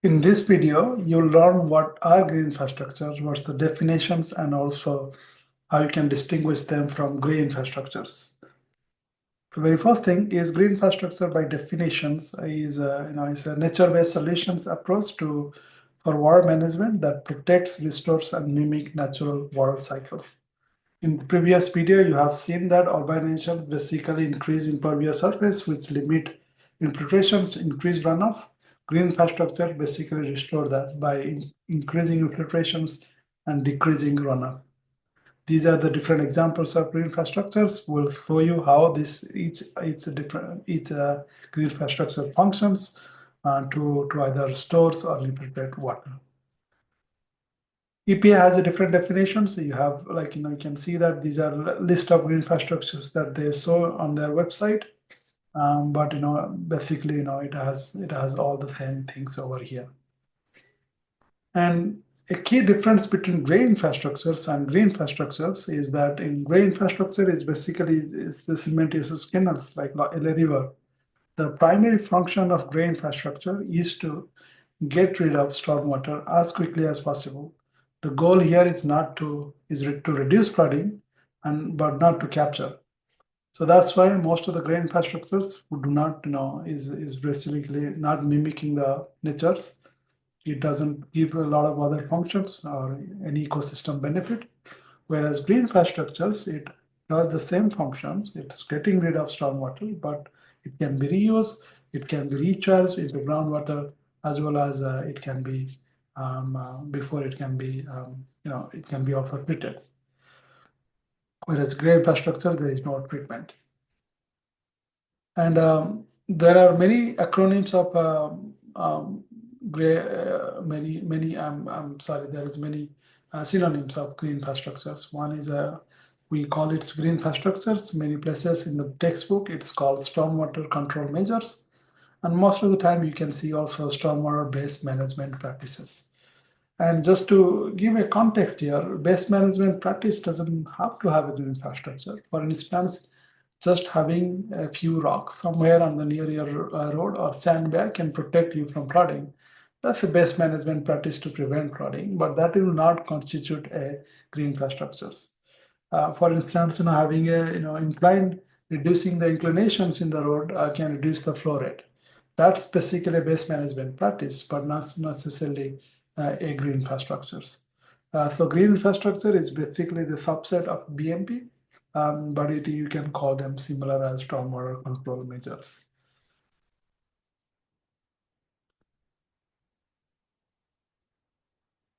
In this video, you'll learn what are green infrastructures, what's the definitions, and also how you can distinguish them from gray infrastructures. The very first thing is green infrastructure by definitions is a nature-based solutions approach for water management that protects, restores, and mimic natural water cycles. In the previous video, you have seen that urbanizations basically increase impervious surface, which limit infiltrations, increase runoff. Green infrastructure basically restore that by increasing infiltrations and decreasing runoff. These are the different examples of green infrastructures. We'll show you how each green infrastructure functions to either stores or infiltrate water. EPA has a different definition. So you have you can see that these are a list of green infrastructures that they show on their website. But basically, it has all the same things over here. And a key difference between gray infrastructures and green infrastructures is that in gray infrastructure is basically is the cementitious canals like a river. The primary function of gray infrastructure is to get rid of stormwater as quickly as possible. The goal here is to reduce flooding but not to capture. So that's why most of the gray infrastructures do not is basically not mimicking the natures. It doesn't give a lot of other functions or any ecosystem benefit. Whereas green infrastructures, it does the same functions. It's getting rid of stormwater, but it can be reused, it can be recharged into groundwater, as well as it can be before it can be it can be also treated. Whereas gray infrastructure, there is no treatment. And there are many acronyms of gray. I'm sorry. There is many synonyms of green infrastructures. One is we call it green infrastructures. Many places in the textbook, it's called stormwater control measures. And most of the time, you can see also stormwater-based management practices. And just to give a context here, base management practice doesn't have to have a green infrastructure. For instance, just having a few rocks somewhere on the near your road or sandbag can protect you from flooding. That's a base management practice to prevent flooding, but that will not constitute a green infrastructures. For instance, having reducing the inclinations in the road can reduce the flow rate. That's basically a base management practice, but not necessarily a green infrastructures. So green infrastructure is basically the subset of BMP, but you can call them similar as stormwater control measures.